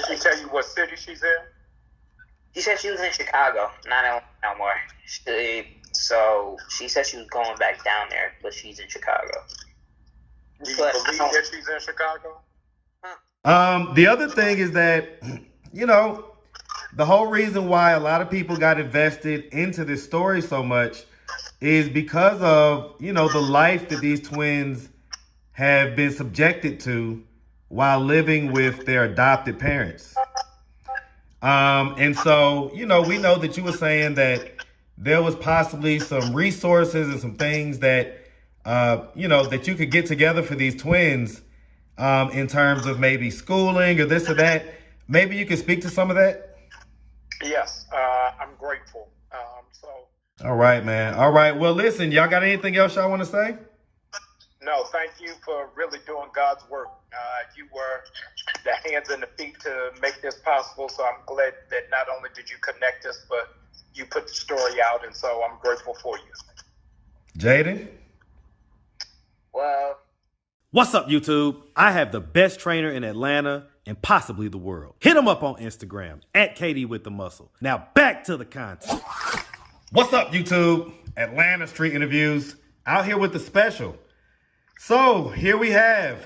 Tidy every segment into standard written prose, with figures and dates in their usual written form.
Did she tell you what city she's in? She said she was in Chicago, not no more. So she said she was going back down there, but she's in Chicago. Do you believe that she's in Chicago? The other thing is that, you know, the whole reason why a lot of people got invested into this story so much is because of, you know, the life that these twins have been subjected to while living with their adopted parents. And so, you know, we know that you were saying that there was possibly some resources and some things that, you know, that you could get together for these twins in terms of maybe schooling or this or that. Maybe you could speak to some of that? Yes, I'm grateful. All right, man. All right. Well, listen, y'all got anything else y'all want to say? No, thank you for really doing God's work. You were the hands and the feet to make this possible, so I'm glad that not only did you connect us, but you put the story out, and so I'm grateful for you. Jaden? Well, what's up, YouTube? I have the best trainer in Atlanta and possibly the world. Hit him up on Instagram at KD with the Muscle. Now back to the content. What's up, YouTube? Atlanta Street Interviews out here with the special. So here we have,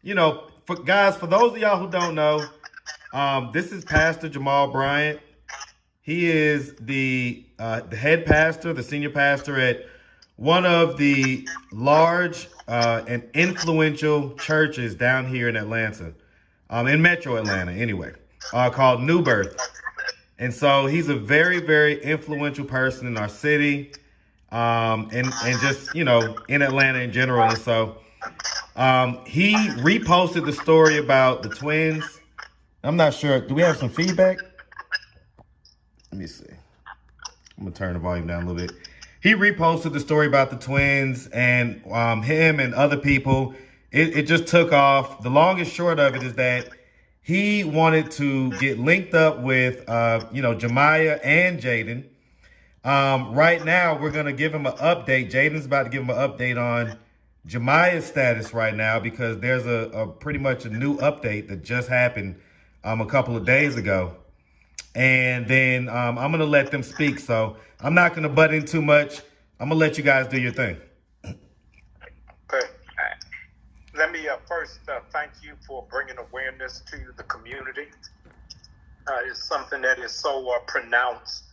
you know, for those of y'all who don't know, this is Pastor Jamal Bryant. He is the head pastor, the senior pastor at one of the large and influential churches down here in Atlanta, in Metro Atlanta anyway, called New Birth. And so he's a very, very influential person in our city, and just, you know, in Atlanta in general. And so he reposted the story about the twins. I'm not sure. Do we have some feedback? Let me see. I'm going to turn the volume down a little bit. He reposted the story about the twins, and him and other people, it just took off. The long and short of it is that he wanted to get linked up with, you know, Jamiya and Jaden. Right now, we're going to give him an update. Jaden's about to give him an update on Jamiya's status right now, because there's a pretty much a new update that just happened a couple of days ago. And then I'm going to let them speak. So I'm not going to butt in too much. I'm going to let you guys do your thing. Okay. Let me first thank you for bringing awareness to the community. It's something that is so pronounced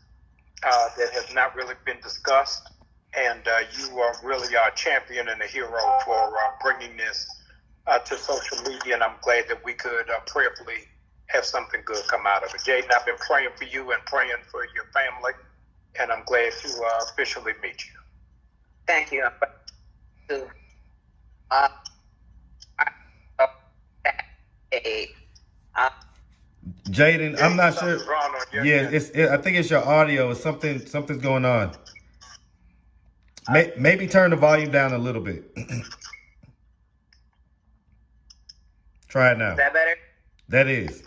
that has not really been discussed. And you are really our champion and a hero for bringing this to social media. And I'm glad that we could prayerfully have something good come out of it. Jaden, I've been praying for you and praying for your family, and I'm glad to officially meet you. thank you. Jaden, I'm not sure. Yeah, I think it's your audio. Something's going on. Maybe turn the volume down a little bit. Try it now. Is that better? That is.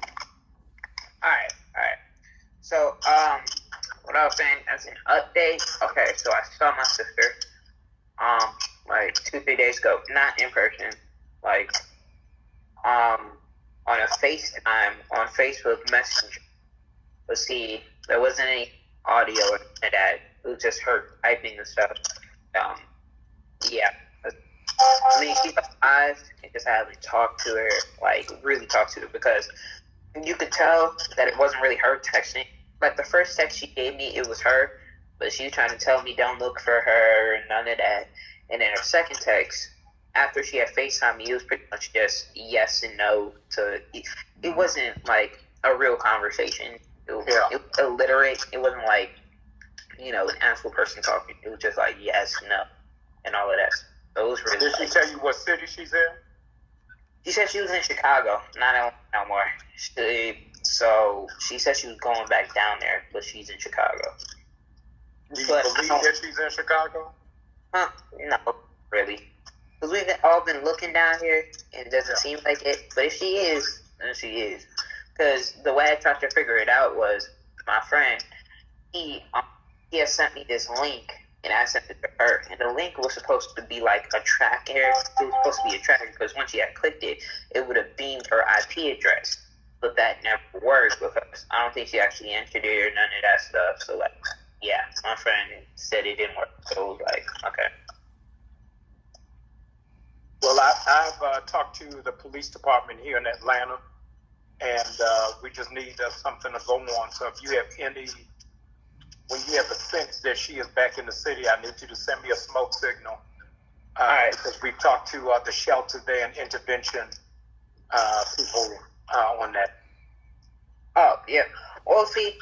All right. So, what I was saying as an update. Okay, so I saw my sister, like 2-3 days ago, not in person, like, on a FaceTime on Facebook Messenger. But see, there wasn't any audio in that. It was just her typing and stuff. Yeah. I mean, keep her eyes and just haven't talked to her, like really talked to her, because you could tell that it wasn't really her texting. Like the first text she gave me, it was her, but she was trying to tell me don't look for her and none of that. And then her second text, after she had FaceTime me, it was pretty much just yes and no to. It wasn't like a real conversation. It was illiterate. It wasn't like, you know, an actual person talking. It was just like yes, no, and all of that. So it was really. Did she tell you what city she's in? She said she was in Chicago, not no more. So she said she was going back down there, but she's in Chicago. Do you believe that she's in Chicago? No, really. Because we've all been looking down here, and it doesn't seem like it. But if she is, then she is. Because the way I tried to figure it out was my friend, he had sent me this link, and I sent it to her. And the link was supposed to be like a tracker. It was supposed to be a tracker because once she had clicked it, it would have beamed her IP address. but that never worked because I don't think she actually entered it or none of that stuff. So, like, yeah, my friend said it didn't work. So, it was like, okay. Well, I've talked to the police department here in Atlanta, and we just need something to go on. So if you have when you have a sense that she is back in the city, I need you to send me a smoke signal. All right. Because we've talked to the shelter there and intervention people on that. Oh, yeah. Well, see,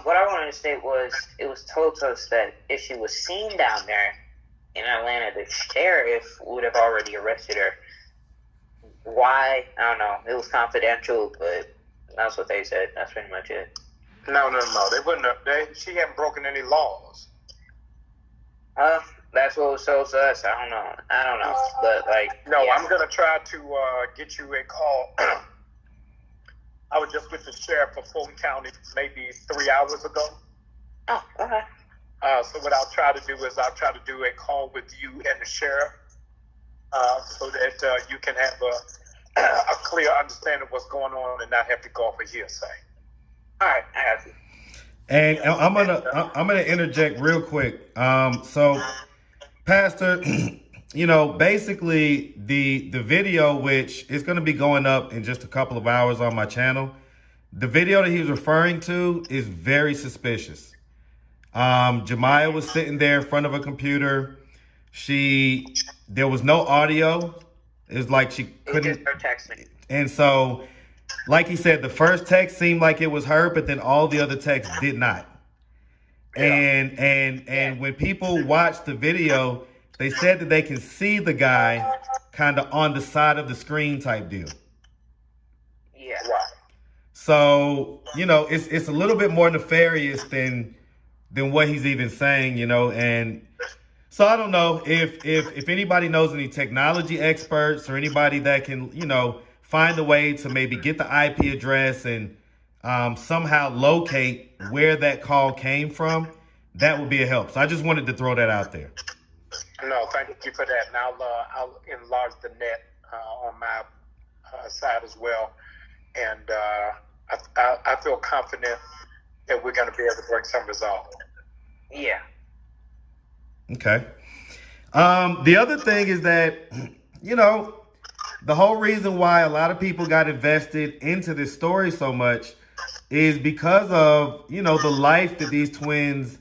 what I wanted to say was it was told to us that if she was seen down there in Atlanta, the sheriff would have already arrested her. Why? I don't know. It was confidential, but that's what they said. That's pretty much it. No. They wouldn't have. She hadn't broken any laws. That's what was told to us. I don't know. But, like... No, yeah. I'm going to try to get you a call. I was just with the sheriff of Fulton County maybe 3 hours ago. Oh, okay. So what I'll try to do is I'll try to do a call with you and the sheriff so that you can have a clear understanding of what's going on and not have to go off a hearsay. All right, I got you. And I'm gonna interject real quick. So, Pastor, you know, basically the video, which is going to be going up in just a couple of hours on my channel, the video that he was referring to is very suspicious. Jamiya was sitting there in front of a computer. There was no audio. It was like she couldn't. Her texting. And so, like he said, the first text seemed like it was her, but then all the other texts did not. Yeah. And when people watch the video, they said that they can see the guy kind of on the side of the screen type deal. Yeah. Right. So, you know, it's a little bit more nefarious than what he's even saying, you know. And so I don't know if anybody knows any technology experts or anybody that can, you know, find a way to maybe get the IP address and somehow locate where that call came from, that would be a help. So I just wanted to throw that out there. No, thank you for that. And I'll enlarge the net on my side as well. And I feel confident that we're going to be able to bring some resolve. Yeah. Okay. The other thing is that, you know, the whole reason why a lot of people got invested into this story so much is because of, you know, the life that these twins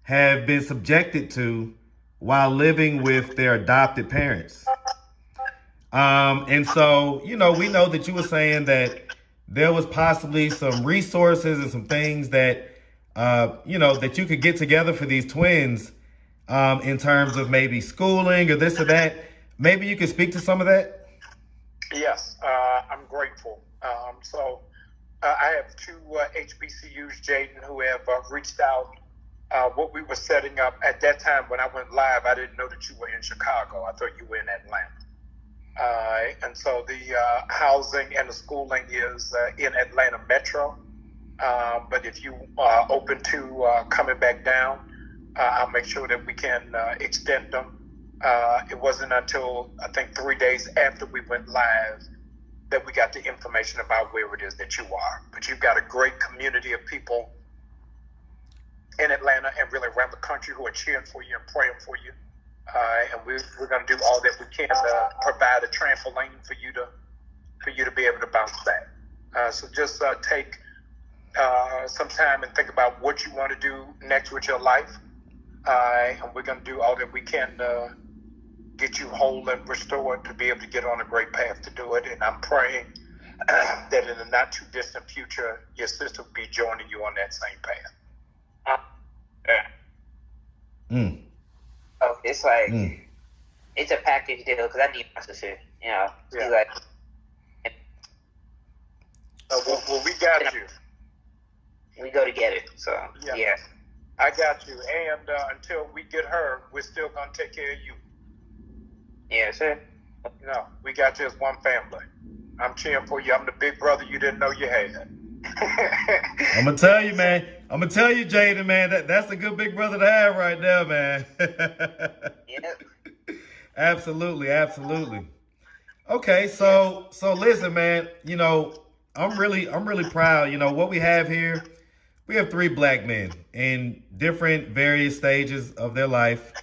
have been subjected to while living with their adopted parents. And so, you know, we know that you were saying that there was possibly some resources and some things that, you know, that you could get together for these twins in terms of maybe schooling or this or that. Maybe you could speak to some of that? Yes, I'm grateful. So I have two HBCUs, Jaden, who have reached out. What we were setting up at that time when I went live, I didn't know that you were in Chicago. I thought you were in Atlanta. And so the housing and the schooling is in Atlanta Metro. But if you are open to coming back down, I'll make sure that we can extend them. It wasn't until, I think, 3 days after we went live that we got the information about where it is that you are. But you've got a great community of people in Atlanta and really around the country who are cheering for you and praying for you. And we're going to do all that we can to provide a trampoline for you to be able to bounce back. So just take some time and think about what you want to do next with your life. And we're going to do all that we can to get you whole and restored to be able to get on a great path to do it. And I'm praying that in the not too distant future, your sister will be joining you on that same path. Oh, it's like it's a package deal because I need my sister. You know, she's like. Well, we got you. We go together, so yeah. I got you. And until we get her, we're still gonna take care of you. Yeah, sir. No, we got you as one family. I'm cheering for you. I'm the big brother you didn't know you had. I'm gonna tell you, man. I'm gonna tell you, Jaden, man. That's a good big brother to have right there, man. Yep. Absolutely. Okay, so listen, man. You know, I'm really proud. You know what we have here. We have three black men in different various stages of their life,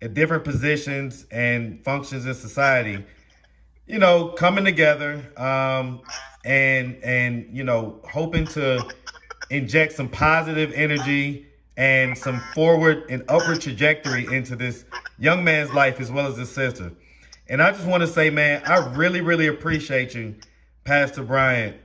at different positions and functions in society. You know, coming together, and you know, hoping to inject some positive energy and some forward and upward trajectory into this young man's life as well as his sister. And I just want to say, man, I really appreciate you, Pastor Bryant,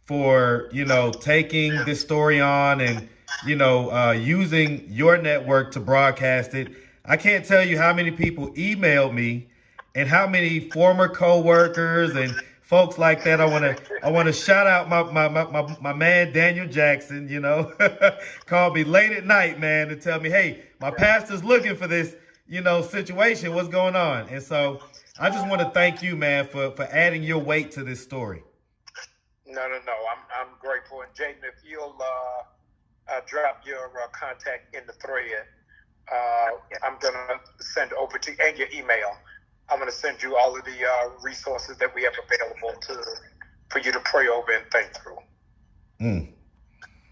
for, you know, taking this story on and, you know, using your network to broadcast it. I can't tell you how many people emailed me and how many former co-workers and folks like that. I want to shout out my man Daniel Jackson, you know, called me late at night, man, to tell me, hey, my pastor's looking for this, you know, situation. What's going on? And so I just want to thank you, man, for adding your weight to this story. No. I'm grateful. And Jaden, if you'll drop your contact in the thread, I'm gonna send over to you and your email. I'm gonna send you all of the resources that we have available for you to pray over and think through.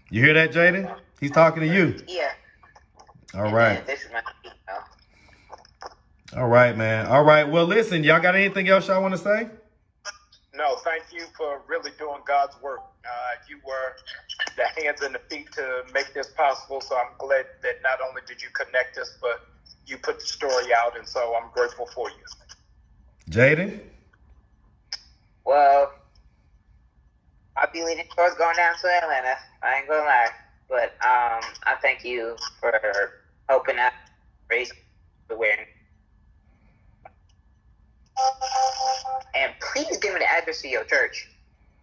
You hear that, Jaden? He's talking to you. Yeah. All right. This is my email. All right, man. All right. Well, listen, y'all got anything else y'all want to say? No, thank you for really doing God's work. You were the hands and the feet to make this possible. So I'm glad that not only did you connect us, but you put the story out. And so I'm grateful for you. Jaden? Well, I'll be leaning towards going down to Atlanta. I ain't gonna lie. But I thank you for helping out, raise awareness. And please give me the address to your church.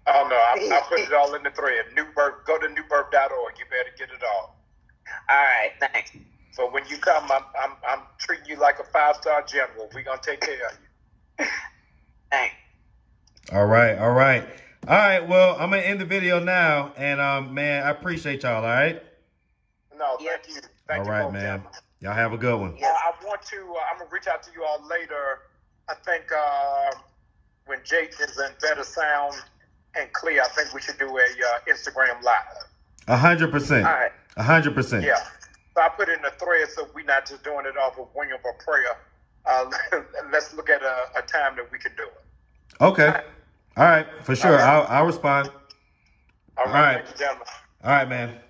Oh, no, I'll put it all in the thread. Go to newbirth.org. You better get it all. All right, thanks. So when you come, I'm treating you like a 5-star general. We're going to take care of you. Thanks. All right. Well, I'm going to end the video now. And, man, I appreciate y'all, all right? No, thank you. Thank all you right, both, man. gentlemen. Y'all have a good one. I'm going to reach out to you all later. I think when Jake is in better sound and clear, I think we should do a Instagram live. 100%. All right. 100%. Yeah. So I put it in the thread so we're not just doing it off of wing of a prayer. Let's look at a time that we can do it. Okay. All right. For sure. I'll respond. All right. Thank you, gentlemen. All right, man.